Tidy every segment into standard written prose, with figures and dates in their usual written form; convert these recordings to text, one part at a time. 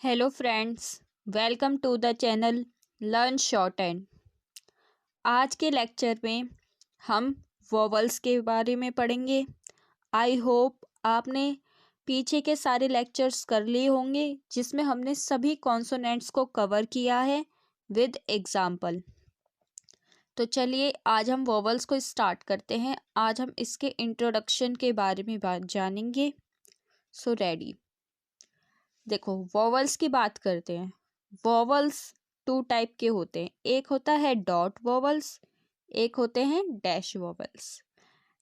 Hello friends, welcome to the channel learn shorthand. आज के lecture में हम वोवल्स के बारे में पढ़ेंगे। आई होप आपने पीछे के सारे लेक्चर्स कर लिए होंगे जिसमें हमने सभी कॉन्सोनेंट्स को कवर किया है विद एग्जाम्पल। तो चलिए आज हम वोवल्स को स्टार्ट करते हैं। आज हम इसके इंट्रोडक्शन के बारे में बात जानेंगे। So ready. देखो वोवल्स की बात करते हैं। वोवल्स टू टाइप के होते हैं, एक होता है डॉट वोवल्स, एक होते हैं डैश वोवल्स।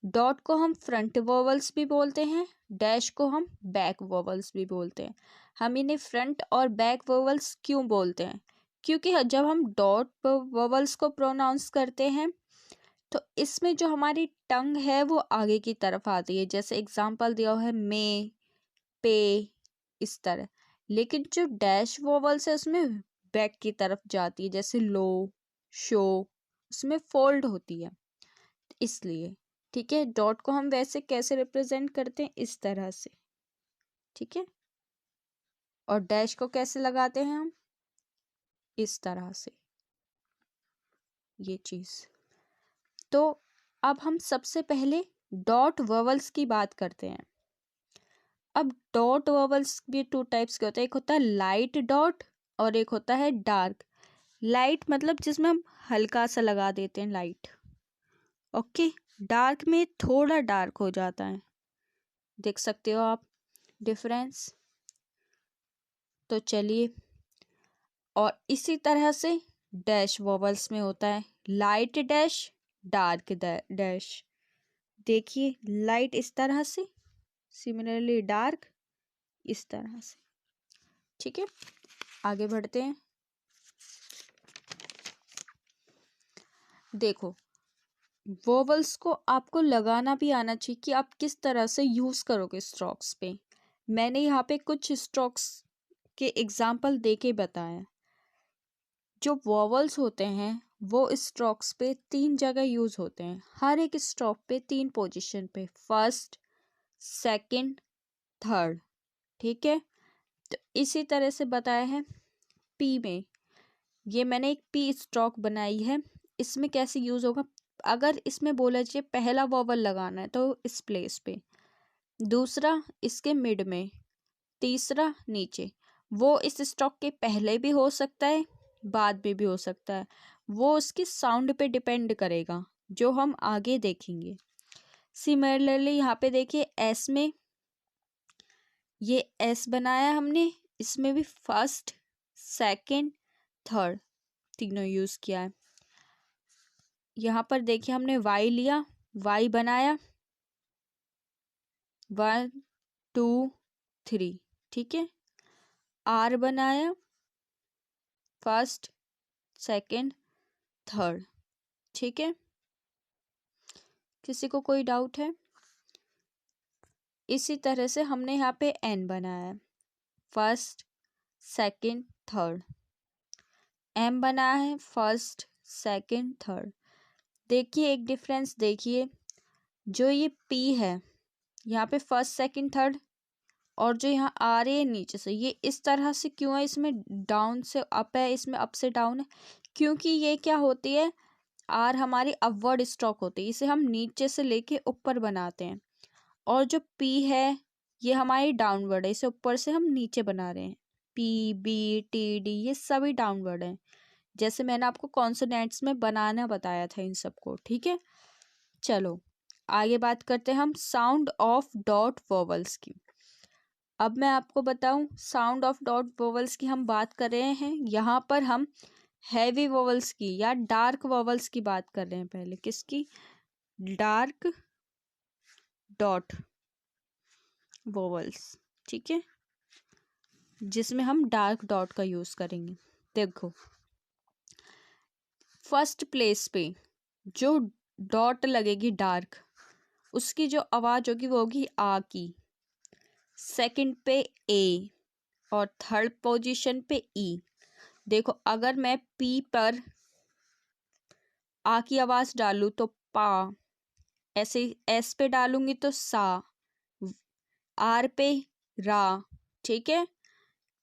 डॉट को हम फ्रंट वोवल्स भी बोलते हैं, डैश को हम बैक वोवल्स भी बोलते हैं। हम इन्हें फ्रंट और बैक वोवल्स क्यों बोलते हैं? क्योंकि जब हम डॉट वोवल्स को प्रोनाउंस करते हैं तो इसमें जो हमारी टंग है वो आगे की तरफ आती है, जैसे एग्जाम्पल दिया हुआ है मे, पे, इस तरह। लेकिन जो डैश वोवल्स है उसमें बैक की तरफ जाती है, जैसे लो, शो, उसमें फोल्ड होती है, इसलिए। ठीक है, डॉट को हम वैसे कैसे रिप्रेजेंट करते हैं, इस तरह से। ठीक है, और डैश को कैसे लगाते हैं हम, इस तरह से, ये चीज। तो अब हम सबसे पहले डॉट वोवल्स की बात करते हैं। अब डॉट वोवल्स भी टू टाइप्स के होते हैं, एक होता है लाइट डॉट और एक होता है डार्क। लाइट मतलब जिसमें हम हल्का सा लगा देते हैं, लाइट। ओके, डार्क में थोड़ा डार्क हो जाता है, देख सकते हो आप डिफरेंस। तो चलिए, और इसी तरह से डैश वोवल्स में होता है लाइट डैश, डार्क डैश। देखिए लाइट इस तरह से, सिमिलरली डार्क इस तरह से। ठीक है, आगे बढ़ते हैं। देखो वोवल्स को आपको लगाना भी आना चाहिए कि आप किस तरह से यूज करोगे स्ट्रोक्स पे। मैंने यहाँ पे कुछ स्ट्रोक्स के एग्जाम्पल दे के बताया। जो वोवल्स होते हैं वो स्ट्रोक्स पे 3 जगह यूज होते हैं, हर एक स्ट्रोक पे 3 पोजीशन पे, फर्स्ट, सेकंड, थर्ड। ठीक है, तो इसी तरह से बताया है पी में। ये मैंने एक पी स्ट्रोक बनाई है, इसमें कैसे यूज होगा। अगर इसमें बोला जाए पहला वोवल लगाना है तो इस प्लेस पे, दूसरा इसके मिड में, तीसरा नीचे। वो इस स्ट्रोक के पहले भी हो सकता है, बाद में भी हो सकता है, वो उसकी साउंड पे डिपेंड करेगा जो हम आगे देखेंगे। सिमिलरली यहाँ पे देखिए एस में, ये एस बनाया हमने, इसमें भी फर्स्ट, सेकंड, थर्ड तीनों यूज किया है। यहाँ पर देखिए हमने वाई लिया, वाई बनाया 1 2 3। ठीक है, आर बनाया फर्स्ट, सेकंड, थर्ड। ठीक है, किसी को कोई डाउट है? इसी तरह से हमने यहाँ पे एन बनाया है फर्स्ट, सेकंड, थर्ड। एम बनाया है फर्स्ट, सेकंड, थर्ड। देखिए एक डिफरेंस देखिए, जो ये पी है यहाँ पे फर्स्ट, सेकंड, थर्ड, और जो यहाँ आ रही है नीचे से, ये इस तरह से क्यों है, इसमें डाउन से अप है, इसमें अप से डाउन है, क्योंकि ये क्या होती है, आर हमारी अपवर्ड स्ट्रोक होती है, इसे हम नीचे से लेके ऊपर बनाते हैं। और जो पी है ये हमारी डाउनवर्ड है, इसे ऊपर से हम नीचे बना रहे हैं। पी, बी, टी, डी ये सभी डाउनवर्ड हैं, जैसे मैंने आपको कॉन्सोनेंट्स में बनाना बताया था इन सबको। ठीक है, चलो आगे बात करते हैं हम साउंड ऑफ डॉट वोवल्स की। अब मैं आपको बताऊं, साउंड ऑफ डॉट वोवल्स की हम बात कर रहे हैं। यहाँ पर हम हैवी वोवल्स की या डार्क वोवल्स की बात कर रहे हैं। पहले किसकी? Dark dot vowels. ठीक है, जिसमें हम डार्क डॉट का यूज करेंगे। देखो फर्स्ट प्लेस पे जो डॉट लगेगी डार्क, उसकी जो आवाज होगी वो होगी आ की, सेकंड पे ए, और थर्ड पोजीशन पे ई। देखो अगर मैं पी पर आ की आवाज डालूं तो पा, ऐसे एस पे डालूंगी तो सा, आर पे रा। ठीक है,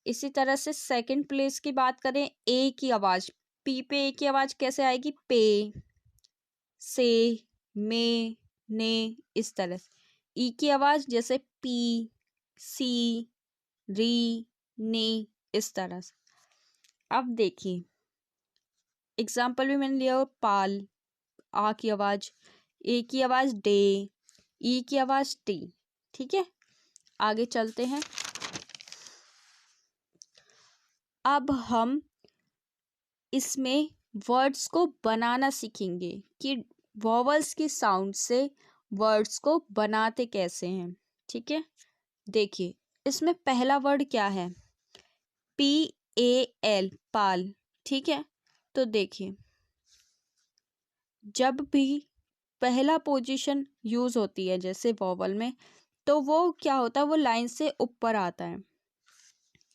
इसी तरह से सेकंड प्लेस की बात करें, ए की आवाज़, पी पे ए की आवाज़ कैसे आएगी, पे, से, में, ने, इस तरह से। ई की आवाज़ जैसे पी, सी, री, ने, इस तरह से। अब देखिए एग्जाम्पल भी मैंने लिया हो, पाल, आ की आवाज़, ए की आवाज़ डे, ई की आवाज़ टी। ठीक है, आगे चलते हैं। अब हम इसमें वर्ड्स को बनाना सीखेंगे कि वॉवल्स की साउंड से वर्ड्स को बनाते कैसे हैं। ठीक है, देखिए इसमें पहला वर्ड क्या है, पी ए एल, पाल। ठीक है, तो देखिए जब भी पहला पोजीशन यूज होती है जैसे वॉवल में, तो वो क्या होता है, वो लाइन से ऊपर आता है।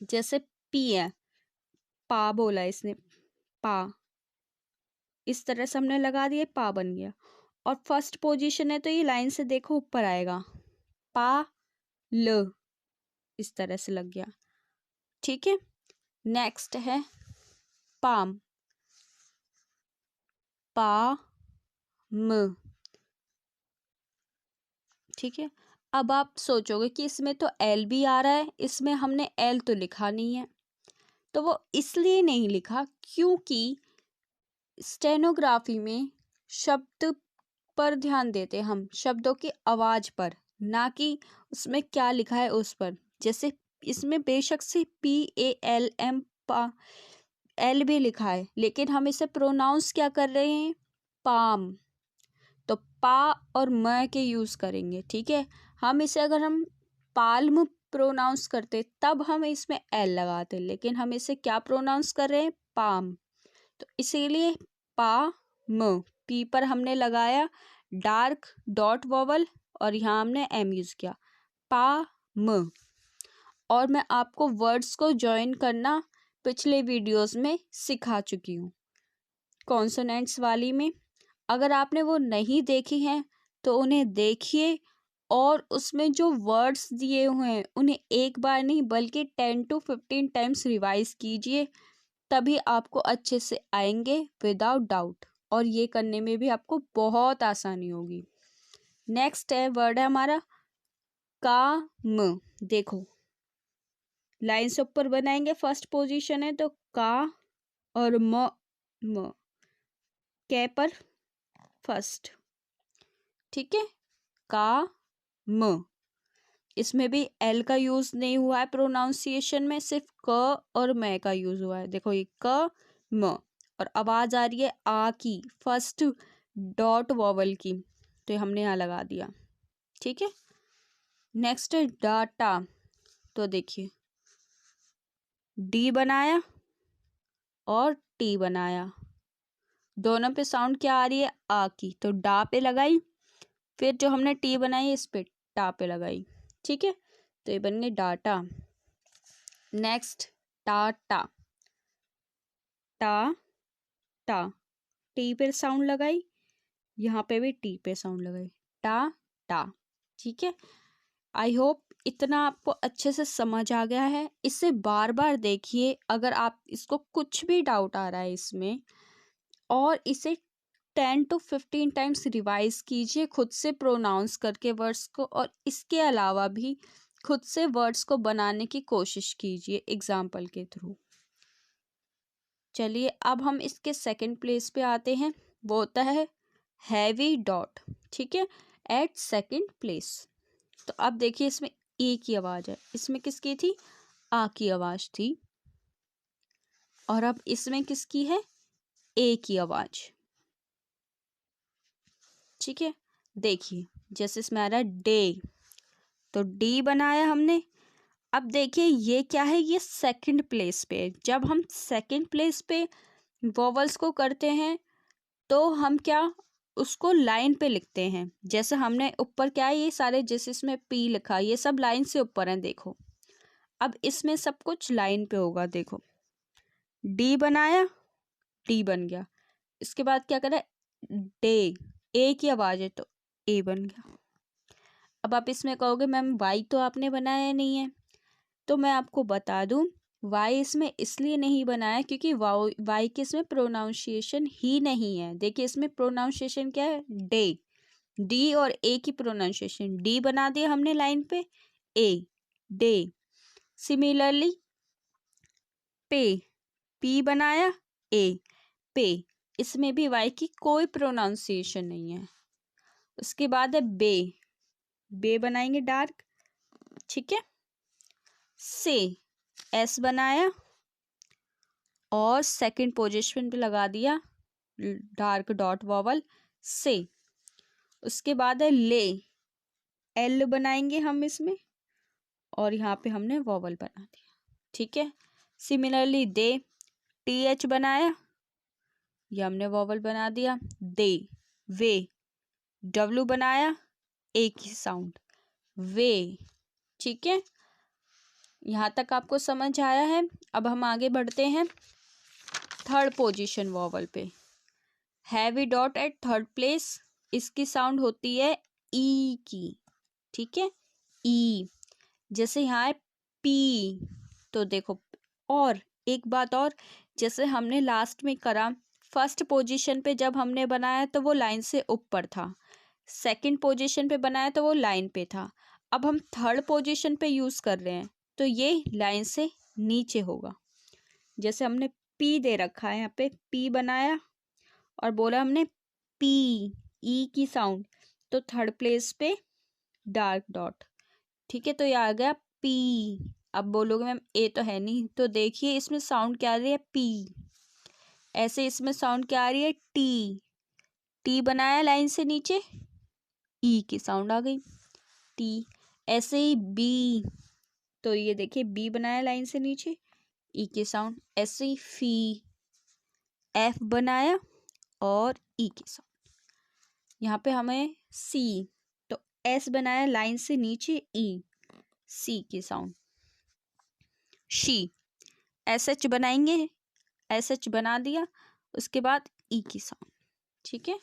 जैसे पी है, पा बोला इसने, पा, इस तरह से हमने लगा दिया, पा बन गया। और फर्स्ट पोजीशन है तो ये लाइन से देखो ऊपर आएगा, पा ल, इस तरह से लग गया। ठीक है, नेक्स्ट है पाम, पा म। ठीक है, अब आप सोचोगे कि इसमें तो एल भी आ रहा है, इसमें हमने एल तो लिखा नहीं है। तो वो इसलिए नहीं लिखा क्योंकि स्टेनोग्राफी में शब्द पर ध्यान देते हम, शब्दों की आवाज पर, ना कि उसमें क्या लिखा है उस पर। जैसे इसमें बेशक से PALM, पा, एल भी लिखा है, लेकिन हम इसे प्रोनाउंस क्या कर रहे हैं, पाम। तो पा और म के यूज करेंगे। ठीक है, हम इसे अगर हम पाल्म प्रोनाउंस करते तब हम इसमें एल लगाते, लेकिन हम इसे क्या प्रोनाउंस कर रहे हैं, पाम। तो इसीलिए पा म, पी पर हमने लगाया डार्क डॉट वॉवल और यहाँ हमने एम यूज किया, पा म। और मैं आपको वर्ड्स को ज्वाइन करना पिछले वीडियोस में सिखा चुकी हूँ कॉन्सोनेंट्स वाली में। अगर आपने वो नहीं देखी हैं तो उन्हें देखिए, और उसमें जो वर्ड्स दिए हुए हैं उन्हें एक बार नहीं बल्कि 10 to 15 टाइम्स रिवाइज कीजिए, तभी आपको अच्छे से आएंगे विदाउट डाउट, और ये करने में भी आपको बहुत आसानी होगी। नेक्स्ट है वर्ड है हमारा काम। देखो लाइन से ऊपर बनाएंगे, फर्स्ट पोजीशन है तो का और म कै पर फर्स्ट। ठीक है, का म, इसमें भी एल का यूज नहीं हुआ है प्रोनाउंसिएशन में, सिर्फ क और मैं का यूज हुआ है। देखो ये क म, और आवाज आ रही है आ की, फर्स्ट डॉट वॉवल की, तो हमने यहाँ लगा दिया। ठीक है, नेक्स्ट है डाटा। तो देखिए डी बनाया और टी बनाया, दोनों पे साउंड क्या आ रही है, आ की, तो डा पे लगाई, फिर जो हमने टी बनाई इस पे टा पे लगाई। ठीक है, तो ये बन गई डाटा। नेक्स्ट टाटा, टा टा, टी पे साउंड लगाई, यहाँ पे भी टी पे साउंड लगाई, टा टा। ठीक है, आई होप इतना आपको अच्छे से समझ आ गया है। इसे बार बार देखिए अगर आप इसको कुछ भी डाउट आ रहा है इसमें, और इसे 10 to 15 टाइम्स रिवाइज कीजिए खुद से प्रोनाउंस करके वर्ड्स को, और इसके अलावा भी खुद से वर्ड्स को बनाने की कोशिश कीजिए एग्जाम्पल के थ्रू। चलिए अब हम इसके सेकंड प्लेस पे आते हैं, वो होता है हैवी डॉट। ठीक है, एट सेकंड प्लेस। तो अब देखिए इसमें ए की आवाज़ है, इसमें किसकी थी, आ की आवाज़ थी, और अब इसमें किसकी है, ए की आवाज़। ठीक है, देखिए जैसे इसमें आ रहा है डे, तो डी बनाया हमने। अब देखिए ये क्या है, ये सेकंड प्लेस पे है। जब हम सेकंड प्लेस पे वॉवल्स को करते हैं तो हम क्या उसको लाइन पे लिखते हैं, जैसे हमने ऊपर क्या है, ये सारे जैसे इसमें पी लिखा, ये सब लाइन से ऊपर हैं। देखो अब इसमें सब कुछ लाइन पे होगा। देखो डी बनाया, डी बन गया, इसके बाद क्या करा, डे, ए की आवाज़ है तो ए बन गया। अब आप इसमें कहोगे मैम वाई तो आपने बनाया नहीं है, तो मैं आपको बता दूं वाई इसमें इसलिए नहीं बनाया क्योंकि वाई के इसमें प्रोनाउंसिएशन ही नहीं है। देखिए इसमें प्रोनाउंसिएशन क्या है, डे, डी और ए की प्रोनाउंसिएशन, डी बना दिया हमने लाइन पे, ए, डे। सिमिलरली पे, पी बनाया, ए, पे, इसमें भी वाई की कोई प्रोनाउंसिएशन नहीं है। उसके बाद है बे, बे बनाएंगे डार्क, ठीक है। से, एस बनाया और सेकंड पोजीशन पे लगा दिया डार्क डॉट वॉवल से। उसके बाद है ले, एल बनाएंगे हम इसमें और यहाँ पे हमने वॉवल बना दिया, ठीक है। सिमिलरली दे, टी एच बनाया, ये हमने वॉवल बना दिया। दे, वे, डब्लू बनाया, ए की साउंड, वे, ठीक है। यहाँ तक आपको समझ आया है। अब हम आगे बढ़ते हैं थर्ड पोजीशन वॉवल पे। Heavy dot at third place, इसकी साउंड होती है ई की, ठीक है, ई। जैसे यहाँ है पी, तो देखो, और एक बात और, जैसे हमने लास्ट में करा, फर्स्ट पोजीशन पे जब हमने बनाया तो वो लाइन से ऊपर था, सेकंड पोजीशन पे बनाया तो वो लाइन पे था। अब हम थर्ड पोजीशन पे यूज़ कर रहे हैं तो ये लाइन से नीचे होगा। जैसे हमने पी दे रखा है, यहाँ पे पी बनाया और बोला हमने पी, ई की साउंड, तो थर्ड प्लेस पे डार्क डॉट, ठीक है, तो ये आ गया पी। अब बोलोगे मैम ए तो है नहीं, तो देखिए इसमें साउंड क्या आ रही है, पी। ऐसे इसमें साउंड क्या आ रही है, टी, टी बनाया लाइन से नीचे, ई की साउंड आ गई, टी। ऐसे ही बी, तो ये देखिए बी बनाया लाइन से नीचे, ई की साउंड। ऐसे ही फी, एफ बनाया और ई की साउंड। यहाँ पे हमें सी, तो एस बनाया लाइन से नीचे, ई, सी की साउंड। शी, एस एच बनाएंगे, एस एच बना दिया, उसके बाद ई की साउंड, ठीक है।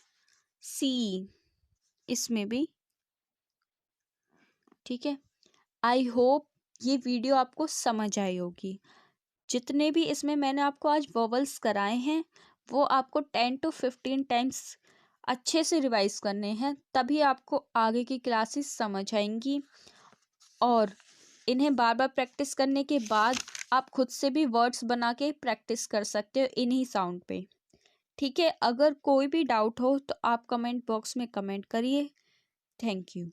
सी, इसमें भी, ठीक है। आई होप ये वीडियो आपको समझ आई होगी। जितने भी इसमें मैंने आपको आज वोवल्स कराए हैं वो आपको 10 to 15 टाइम्स अच्छे से रिवाइज करने हैं, तभी आपको आगे की क्लासेस समझ आएंगी। और इन्हें बार बार प्रैक्टिस करने के बाद आप खुद से भी वर्ड्स बना के प्रैक्टिस कर सकते हो इन्हीं साउंड पे, ठीक है। अगर कोई भी डाउट हो तो आप कमेंट बॉक्स में कमेंट करिए। Thank you.